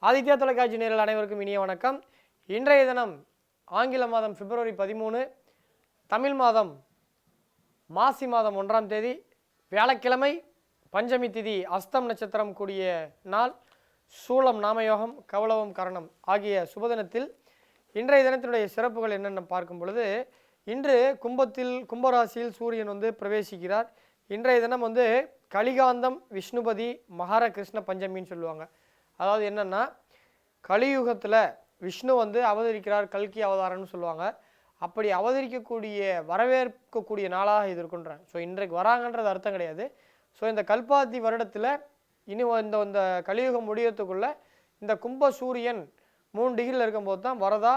ஆதித்யா தொலைக்காட்சி நேயர்கள் அனைவருக்கும் இனிய வணக்கம். இன்றைய தினம் ஆங்கில மாதம் பிப்ரவரி 13, தமிழ் மாதம் மாசி மாதம் 1ஆம் தேதி, வியாழக்கிழமை, பஞ்சமி திதி, அஸ்தம் நட்சத்திரம் கூடிய நாள், சூலம் நாமயோகம், கவலவம் கரணம் ஆகிய சுபதினத்தில் இன்றைய தினத்தினுடைய சிறப்புகள் என்னென்ன பார்க்கும் பொழுது, இன்று கும்பராசியில் சூரியன் பிரவேசிக்கிறார். இன்றைய தினம் கலிகாந்தம் விஷ்ணுபதி மகார கிருஷ்ண பஞ்சமின்னு சொல்லுவாங்க. அதாவது என்னென்னா, கலியுகத்தில் விஷ்ணு அவதரிக்கிறார், கல்கி அவதாரம்னு சொல்லுவாங்க. அப்படி அவதரிக்கக்கூடிய வரவேற்கக்கூடிய நாளாக இது இருக்குன்றேன். ஸோ இன்றைக்கு வராங்கன்றது அர்த்தம் கிடையாது. ஸோ இந்த கல்பாத்தி வருடத்தில் இனி இந்த கலியுகம் முடியறதுக்குள்ளே இந்த கும்ப சூரியன் 3 டிகிரியில் இருக்கும்போது தான் வரதா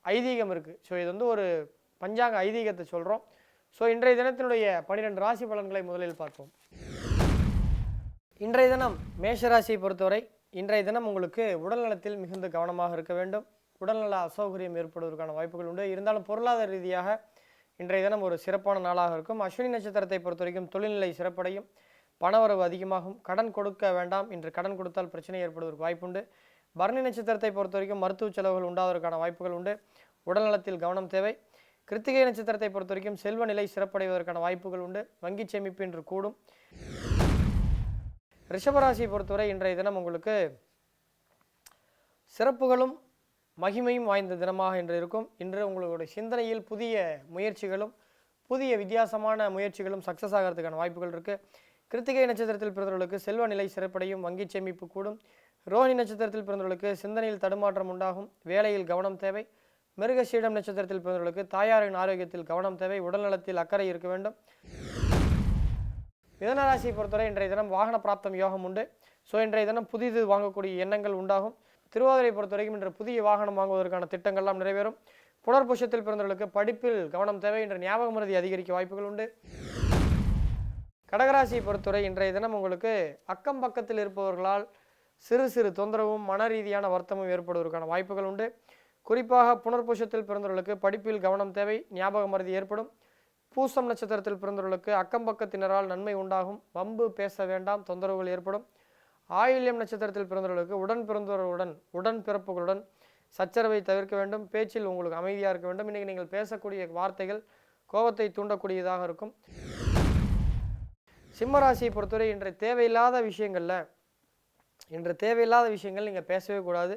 ஐதீகம் இருக்குது. ஸோ இது ஒரு பஞ்சாங்க ஐதீகத்தை சொல்கிறோம். ஸோ இன்றைய தினத்தினுடைய 12 ராசி பலன்களை முதலில் பார்ப்போம். இன்றைய தினம் மேஷராசியை பொறுத்தவரை இன்றைய தினம் உங்களுக்கு உடல்நலத்தில் மிகுந்த கவனமாக இருக்க வேண்டும். உடல்நல அசௌகரியம் ஏற்படுவதற்கான வாய்ப்புகள் உண்டு. இருந்தாலும் பொருளாதார ரீதியாக இன்றைய தினம் ஒரு சிறப்பான நாளாக இருக்கும். அஸ்வினி நட்சத்திரத்தை பொறுத்த வரைக்கும் தொழில்நிலை சிறப்படையும், பணவரவு அதிகமாகும். கடன் கொடுக்க வேண்டாம், இன்று கடன் கொடுத்தால் பிரச்சனை ஏற்படுவதற்கு வாய்ப்புண்டு. பரணி நட்சத்திரத்தை பொறுத்த வரைக்கும் மருத்துவ செலவுகள் உண்டாவதற்கான வாய்ப்புகள் உண்டு. உடல்நலத்தில் கவனம் தேவை. கிருத்திகை நட்சத்திரத்தை பொறுத்த வரைக்கும் செல்வ நிலை சிறப்படைவதற்கான வாய்ப்புகள் உண்டு. வங்கி சேமிப்பு இன்று கூடும். ரிஷபராசியை பொறுத்தவரை இன்றைய தினம் உங்களுக்கு சிறப்புகளும் மகிமையும் வாய்ந்த தினமாக இன்று இருக்கும். இன்று உங்களுடைய சிந்தனையில் புதிய முயற்சிகளும் புதிய வித்தியாசமான முயற்சிகளும் சக்ஸஸ் ஆகிறதுக்கான வாய்ப்புகள் இருக்குது. கிருத்திகை நட்சத்திரத்தில் பிறந்தவர்களுக்கு செல்வ நிலை சிறப்படையும், வங்கி சேமிப்பு கூடும். ரோஹிணி நட்சத்திரத்தில் பிறந்தவர்களுக்கு சிந்தனையில் தடுமாற்றம் உண்டாகும், வேலையில் கவனம் தேவை. மிருகசீடம் நட்சத்திரத்தில் பிறந்தவர்களுக்கு தாயாரின் ஆரோக்கியத்தில் கவனம் தேவை, உடல்நலத்தில் அக்கறை இருக்க வேண்டும். மிதனராசியை பொறுத்தவரை இன்றைய தினம் வாகன பிராப்தம் யோகம் உண்டு. ஸோ இன்றைய தினம் புதிது வாங்கக்கூடிய எண்ணங்கள் உண்டாகும். திருவாதிரை பொறுத்த வரைக்கும் இன்று புதிய வாகனம் வாங்குவதற்கான திட்டங்கள்லாம் நிறைவேறும். புனர்பூஷத்தில் பிறந்தவர்களுக்கு படிப்பில் கவனம் தேவை. இன்று ஞாபக மறதி அதிகரிக்க வாய்ப்புகள் உண்டு. கடகராசியை பொறுத்தவரை இன்றைய தினம் உங்களுக்கு அக்கம் பக்கத்தில் இருப்பவர்களால் சிறு சிறு தொந்தரவும் மன ரீதியான வருத்தமும் ஏற்படுவதற்கான வாய்ப்புகள் உண்டு. குறிப்பாக புனர்பூஷத்தில் பிறந்தவர்களுக்கு படிப்பில் கவனம் தேவை, ஞாபக மறதி ஏற்படும். பூசம் நட்சத்திரத்தில் பிறந்தவர்களுக்கு அக்கம் பக்கத்தினரால் நன்மை உண்டாகும், வம்பு பேச வேண்டாம், தொந்தரவுகள் ஏற்படும். ஆயில்யம் நட்சத்திரத்தில் பிறந்தவர்களுக்கு உடன் பிறப்புகளுடன் சச்சரவை தவிர்க்க வேண்டும். பேச்சில் உங்களுக்கு அமைதியாக இருக்க வேண்டும். இன்றைக்கி நீங்கள் பேசக்கூடிய வார்த்தைகள் கோபத்தை தூண்டக்கூடியதாக இருக்கும். சிம்மராசியை பொறுத்தவரை இன்று தேவையில்லாத விஷயங்கள் நீங்கள் பேசவே கூடாது.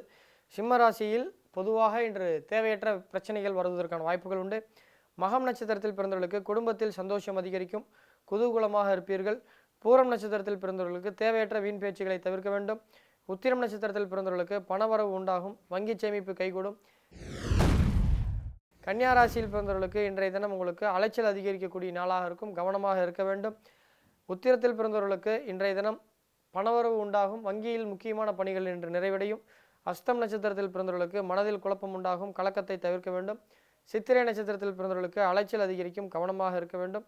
சிம்மராசியில் பொதுவாக இன்று தேவையற்ற பிரச்சனைகள் வருவதற்கான வாய்ப்புகள் உண்டு. மகம் நட்சத்திரத்தில் பிறந்தவர்களுக்கு குடும்பத்தில் சந்தோஷம் அதிகரிக்கும், குதூகூலமாக இருப்பீர்கள். பூரம் நட்சத்திரத்தில் பிறந்தவர்களுக்கு தேவையற்ற வீண் பேச்சுகளை தவிர்க்க வேண்டும். உத்திரம் நட்சத்திரத்தில் பிறந்தவர்களுக்கு பணவரவு உண்டாகும், வங்கி சேமிப்பு கைகூடும். கன்னியா ராசியில் பிறந்தவர்களுக்கு இன்றைய தினம் உங்களுக்கு அலைச்சல் அதிகரிக்கக்கூடிய நாளாக இருக்கும், கவனமாக இருக்க வேண்டும். உத்திரத்தில் பிறந்தவர்களுக்கு இன்றைய தினம் பணவரவு உண்டாகும், வங்கியில் முக்கியமான பணிகள் இன்று நிறைவடையும். அஸ்தம் நட்சத்திரத்தில் பிறந்தவர்களுக்கு மனதில் குழப்பம் உண்டாகும், கலக்கத்தை தவிர்க்க வேண்டும். சித்திரை நட்சத்திரத்தில் பிறந்தவர்களுக்கு அலைச்சல் அதிகரிக்கும், கவனமாக இருக்க வேண்டும்.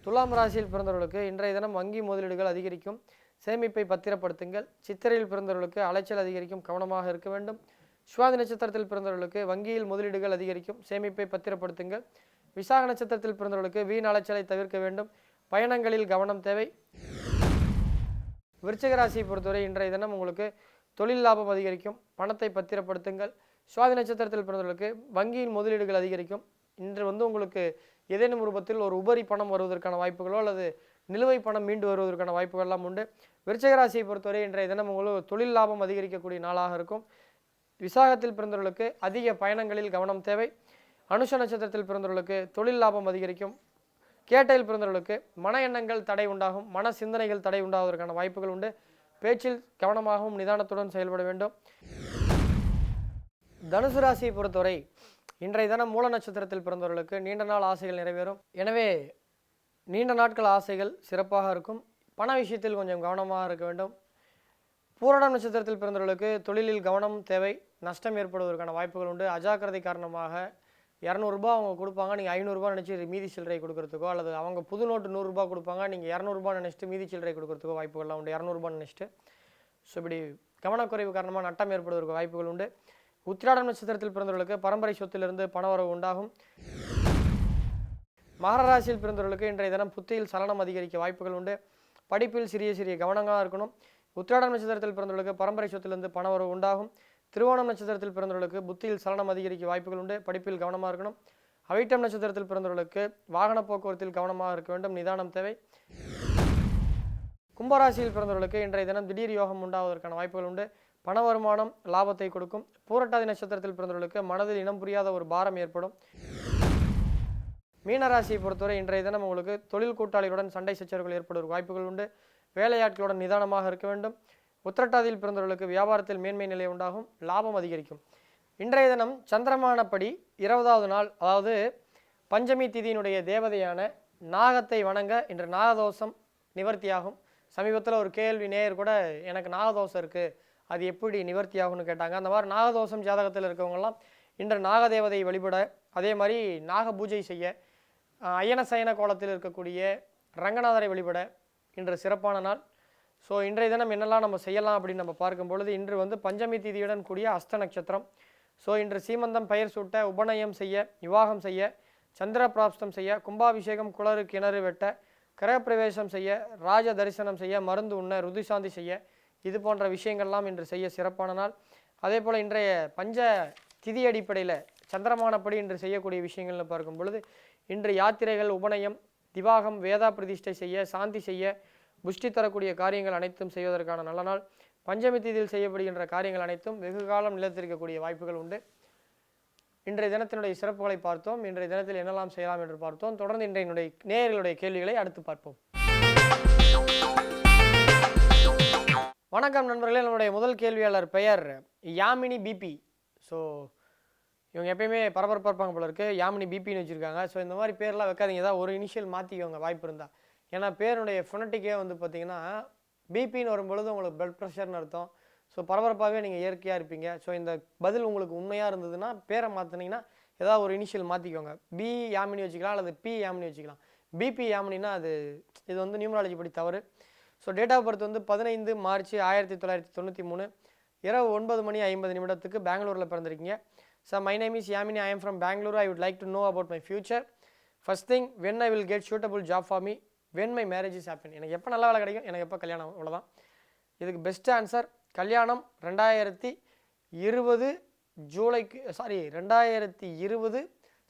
துலாம் ராசியில் பிறந்தவர்களுக்கு இன்றைய தினம் வங்கி முதலீடுகள் அதிகரிக்கும், சேமிப்பை பத்திரப்படுத்துங்கள். சித்திரையில் பிறந்தவர்களுக்கு அலைச்சல் அதிகரிக்கும், கவனமாக இருக்க வேண்டும். சுவாதி நட்சத்திரத்தில் பிறந்தவர்களுக்கு வங்கியில் முதலீடுகள் அதிகரிக்கும், சேமிப்பை பத்திரப்படுத்துங்கள். விசாக நட்சத்திரத்தில் பிறந்தவர்களுக்கு வீண் அலைச்சலை தவிர்க்க வேண்டும், பயணங்களில் கவனம் தேவை. விருச்சிக ராசியை பொறுத்தவரை இன்றைய தினம் உங்களுக்கு தொழில் லாபம் அதிகரிக்கும், பணத்தை பத்திரப்படுத்துங்கள். சுவாதி நட்சத்திரத்தில் பிறந்தவர்களுக்கு வங்கியின் முதலீடுகள் அதிகரிக்கும். இன்று உங்களுக்கு ஏதேனும் ரூபத்தில் ஒரு உபரி பணம் வருவதற்கான வாய்ப்புகளோ அல்லது நிலுவை பணம் மீண்டு வருவதற்கான வாய்ப்புகள்லாம் உண்டு. விருச்சிக ராசியை பொறுத்தவரை இன்றைய தினம் உங்களுக்கு தொழில் லாபம் அதிகரிக்கக்கூடிய நாளாக இருக்கும். விசாகத்தில் பிறந்தவர்களுக்கு அதிக பயணங்களில் கவனம் தேவை. அனுஷ நட்சத்திரத்தில் பிறந்தவர்களுக்கு தொழில் லாபம் அதிகரிக்கும். கேட்டையில் பிறந்தவர்களுக்கு மன எண்ணங்கள் தடை உண்டாகும், மன சிந்தனைகள் தடை உண்டாவதற்கான வாய்ப்புகள் உண்டு. பேச்சில் கவனமாகவும் நிதானத்துடன் செயல்பட வேண்டும். தனுசு ராசியை பொறுத்தவரை இன்றைய தினம் மூல நட்சத்திரத்தில் பிறந்தவர்களுக்கு நீண்ட நாள் ஆசைகள் நிறைவேறும். எனவே நீண்ட நாட்கள் ஆசைகள் சிறப்பாக இருக்கும். பண விஷயத்தில் கொஞ்சம் கவனமாக இருக்க வேண்டும். பூரணம் நட்சத்திரத்தில் பிறந்தவர்களுக்கு தொழிலில் கவனம் தேவை, நஷ்டம் ஏற்படுவதற்கான வாய்ப்புகள் உண்டு. அஜாக்கிரதை காரணமாக 200 ரூபாய் அவங்க கொடுப்பாங்க, நீங்கள் 500 ரூபாய் நினச்சி மீதி சில்லறை கொடுக்கறதுக்கோ, அல்லது அவங்க புது நோட்டு 100 ரூபாய் கொடுப்பாங்க, நீங்கள் 200 ரூபாய் நினச்சிட்டு மீதி சில்லறை கொடுக்கறதுக்கோ வாய்ப்புகள்லாம் உண்டு. 200 ரூபாய் நினச்சிட்டு ஸோ இப்படி கவனக்குறைவு காரணமாக நட்டம் ஏற்படுவதற்கு வாய்ப்புகள் உண்டு. உத்திராடம் நட்சத்திரத்தில் பிறந்தவர்களுக்கு பரம்பரை சொத்திலிருந்து பணவரவு உண்டாகும். மகர ராசியில் பிறந்தவர்களுக்கு இன்றைய தினம் புத்தியில் சலனம் அதிகரிக்க வாய்ப்புகள் உண்டு. படிப்பில் சிறிய கவனங்களாக இருக்கணும். உத்திராடம் நட்சத்திரத்தில் பிறந்தவர்களுக்கு பரம்பரை சொத்திலிருந்து பண வரவு உண்டாகும். திருவோணம் நட்சத்திரத்தில் பிறந்தவர்களுக்கு புத்தியில் சலனம் அதிகரிக்க வாய்ப்புகள் உண்டு. படிப்பில் கவனமாக இருக்கணும். அவிட்டம் நட்சத்திரத்தில் பிறந்தவர்களுக்கு வாகன போக்குவரத்தில் கவனமாக இருக்க வேண்டும். நிதானம் தேவை. கும்பராசியில் பிறந்தவர்களுக்கு இன்றைய தினம் திடீர் யோகம் உண்டாவதற்கான வாய்ப்புகள் உண்டு. பண வருமானம் லாபத்தை கொடுக்கும். பூரட்டாதி நட்சத்திரத்தில் பிறந்தவர்களுக்கு மனதில் இனம் புரியாத ஒரு பாரம் ஏற்படும். மீனராசியை பொறுத்தவரை இன்றைய தினம் உங்களுக்கு தொழில் கூட்டாளிகளுடன் சண்டை சச்சரவுகள் ஏற்படும் வாய்ப்புகள் உண்டு. வேலையாட்களுடன் நிதானமாக இருக்க வேண்டும். உத்திரட்டாதியில் பிறந்தவர்களுக்கு வியாபாரத்தில் மேன்மை நிலை உண்டாகும். லாபம் அதிகரிக்கும். இன்றைய தினம் சந்திரமானப்படி 20வது நாள், அதாவது பஞ்சமி திதியினுடைய தேவதையான நாகத்தை வணங்க இன்று நாகதோஷம் நிவர்த்தியாகும். சமீபத்தில் ஒரு கேள்வி நேயர் கூட எனக்கு நாகதோஷம் இருக்குது, அது எப்படி நிவர்த்தியாகும்னு கேட்டாங்க. அந்த மாதிரி நாகதோஷம் ஜாதகத்தில் இருக்கவங்கலாம் இன்று நாகதேவதையை வழிபட, அதே மாதிரி நாக பூஜை செய்ய, அயன சயன கோலத்தில் இருக்கக்கூடிய ரங்கநாதரை வழிபட இன்று சிறப்பான நாள். ஸோ இன்றைய தினம் என்னெல்லாம் நம்ம செய்யலாம் அப்படின்னு நம்ம பார்க்கும் பொழுது, இன்று வந்து பஞ்சமி திதியுடன் கூடிய அஸ்த நட்சத்திரம். ஸோ இன்று சீமந்தம், பெயர் சூட்ட, உபநயம் செய்ய, விவாகம் செய்ய, சந்திர பிராப்தம் செய்ய, கும்பாபிஷேகம், குளறு கிணறு வெட்ட, கிரகப்பிரவேசம் செய்ய, ராஜ தரிசனம் செய்ய, மருந்து உண்ண, ருதுசாந்தி செய்ய, இது போன்ற விஷயங்கள்லாம் இன்று செய்ய சிறப்பான நாள். அதே போல் இன்றைய பஞ்ச திதி அடிப்படையில் சந்திரமானப்படி இன்று செய்யக்கூடிய விஷயங்கள்னு பார்க்கும் பொழுது, இன்று யாத்திரைகள், உபநயம், திவாகம், வேதா பிரதிஷ்டை செய்ய, சாந்தி செய்ய, புஷ்டி தரக்கூடிய காரியங்கள் அனைத்தும் செய்வதற்கான நல்ல நாள். பஞ்சமி திதியில் செய்யப்படுகின்ற காரியங்கள் அனைத்தும் வெகு காலம் நிலைத்திருக்கக்கூடிய வாய்ப்புகள் உண்டு. இன்றைய தினத்தினுடைய சிறப்புகளை பார்த்தோம். இன்றைய தினத்தில் என்னெல்லாம் செய்யலாம் என்று பார்த்தோம். தொடர்ந்து இன்றைய நேயர்களுடைய கேள்விகளை அடுத்து பார்ப்போம். வணக்கம் நண்பர்களே, நம்முடைய முதல் கேள்வியாளர் பெயர் யாமினி பிபி. ஸோ இவங்க எப்பயுமே பரபரப்பாக இருப்பாங்க போல இருக்குது. யாமினி பிபின்னு வச்சுருக்காங்க. ஸோ இந்த மாதிரி பேர்லாம் வைக்காதீங்க, ஏதாவது ஒரு இனிஷியல் மாற்றிக்கோங்க வாய்ப்பு இருந்தால். ஏன்னா பேருடைய ஃபொனட்டிக்கே வந்து பார்த்திங்கன்னா பிபின்னு வரும்பொழுது உங்களுக்கு பிளட் ப்ரெஷர்னு அர்த்தம். ஸோ பரபரப்பாகவே நீங்கள் இயற்கையாக இருப்பீங்க. ஸோ இந்த பதில் உங்களுக்கு உண்மையாக இருந்ததுன்னா பேரை மாற்றினீங்கன்னா ஏதாவது ஒரு இனிஷியல் மாற்றிக்கோங்க. பி யாமினி வச்சுக்கலாம் அல்லது பி யாமினி வச்சுக்கலாம். பிபி யாமினின்னா இது வந்து நியூமராலஜி படி தவறு. ஸோ டேட் ஆஃப் பர்த் வந்து 15 மார்ச் 1993 இரவு 9:50 பெங்களூரில் பிறந்திருக்கீங்க. So my name is Yamini, I am from Bangalore. I would like to know about my future. First thing, when I will get suitable job for me, when my marriage is happen. எனக்கு எப்போ நல்ல வேலை கிடைக்கும், எனக்கு எப்போ கல்யாணம், அவ்வளோதான். இதுக்கு பெஸ்ட் ஆன்சர் கல்யாணம் 2020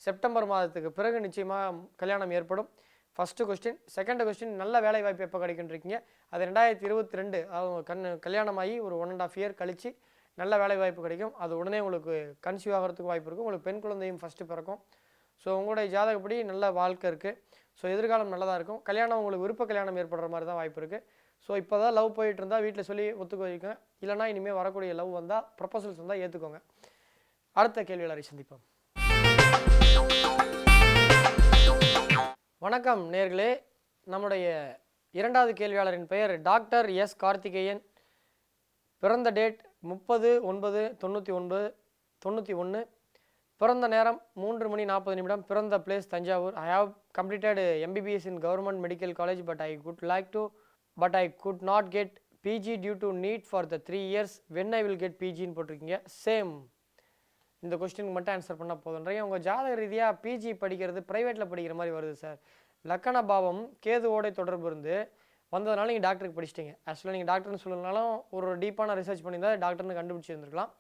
செப்டம்பர் மாதத்துக்கு பிறகு நிச்சயமாக கல்யாணம் ஏற்படும். First question. செகண்ட் கொஸ்டின், நல்ல வேலை வாய்ப்பு எப்போ கிடைக்கின்றிருக்கீங்க? அது 2022 கல்யாணமாகி ஒரு 1.5 இயர் கழித்து நல்ல வேலை வாய்ப்பு கிடைக்கும். அது உடனே உங்களுக்கு கன்சீவ் ஆகிறதுக்கு வாய்ப்பு இருக்கும். உங்களுக்கு பெண் குழந்தையும் ஃபஸ்ட்டு பிறக்கும். ஸோ உங்களுடைய ஜாதகப்படி நல்ல வாழ்க்கை இருக்குது. ஸோ எதிர்காலம் நல்லதாக இருக்கும். கல்யாணம் உங்களுக்கு விருப்ப கல்யாணம் ஏற்படுற மாதிரி தான் வாய்ப்பு இருக்குது. ஸோ இப்போ தான் லவ் போயிட்டு இருந்தால் வீட்டில் சொல்லி ஒத்துக்க வைக்கோங்க. இல்லைனா இனிமேல் வரக்கூடிய லவ் வந்தால் ப்ரொபோசல்ஸ் வந்தால் ஏற்றுக்கோங்க. அடுத்த கேள்வியாளரை சந்திப்போம். வணக்கம் நேயர்களே, நம்முடைய இரண்டாவது கேள்வியாளரின் பெயர் டாக்டர் எஸ் கார்த்திகேயன். பிறந்த டேட் 30/9/99 பிறந்த நேரம் 3:40 பிறந்த place Thanjavur. I have completed MBBS in government medical college but I could not get PG due to NEET for the 3 years. When I will get PGன்னு போட்டிருக்கீங்க. சேம் இந்த கொஸ்டினுக்கு மட்டும் ஆன்சர் பண்ணால் போதுன்றீங்க. உங்கள் ஜாதக ரீதியாக PG படிக்கிறது ப்ரைவேட்டில் படிக்கிற மாதிரி வருது சார். லக்கண பாவம் கேதுவோட தொடர்பு இருந்து வந்ததுனால நீங்கள் டாக்டருக்கு படிச்சிட்டிங்க. ஆக்சுவலாக நீங்கள் டாக்டர்னு சொல்லனாலும் ஒரு டீப்பான ரிசர்ச் பண்ணியிருந்தால் டாக்டர்னு கண்டுபிடிச்சிருந்துருக்கலாம்.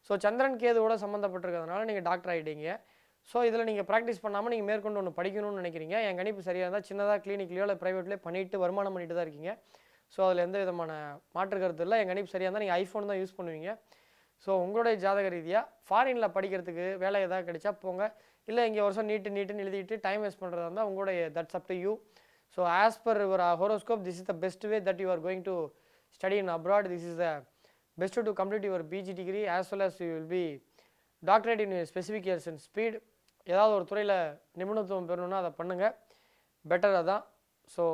ஸோ சந்திரன் கேதுவோட சம்மந்தப்பட்டிருக்கிறதுனால நீங்கள் டாக்டர் ஆகிட்டீங்க. ஸோ இதில் நீங்கள் ப்ராக்டிஸ் பண்ணாமல் நீங்கள் மேற்கொண்டு ஒன்று படிக்கணும்னு நினைக்கிறீங்க. என் கணிப்பு சரியாக இருந்தால் சின்னதாக கிளினிக்லையோ இல்லை ப்ரைவேட்லேயோ பண்ணிவிட்டு வருமானம் பண்ணிட்டு தான் இருக்கீங்க. ஸோ அதில் எந்த விதமான மாற்று கருத்து இல்லை. என் கணிப்பு சரியாக இருந்தால் நீங்கள் ஐஃபோன் தான் யூஸ் பண்ணுவீங்க. ஸோ உங்களுடைய ஜாதக ரீதியாக ஃபாரினில் படிக்கிறதுக்கு வேலை எதாவது கிடைச்சா போங்க. இல்லை இங்கே வருஷம் நீட்டுன்னு எழுதிட்டு டைம் வேஸ்ட் பண்ணுறதா இருந்தால் உங்களுடைய that's up to you. So as per your horoscope, this is the best way that you are going to study in abroad. This is the best to complete your PG degree as well as you will be doctorate in specific years and speed. ஏதாவது ஒரு துறையில் நிபுணத்துவம் பெறணுன்னா அதை பண்ணுங்கள், better அதான். So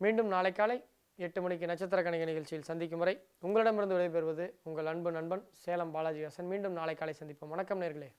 மீண்டும் நாளை காலை 8 மணிக்கு நட்சத்திர கணிக நிகழ்ச்சியில் சந்திக்கும் வரை உங்களிடமிருந்து விடைபெறுவது உங்கள் அன்பு நண்பன் சேலம் பாலாஜி ஹாசன். மீண்டும் நாளை காலை சந்திப்போம். வணக்கம் நேயர்களே.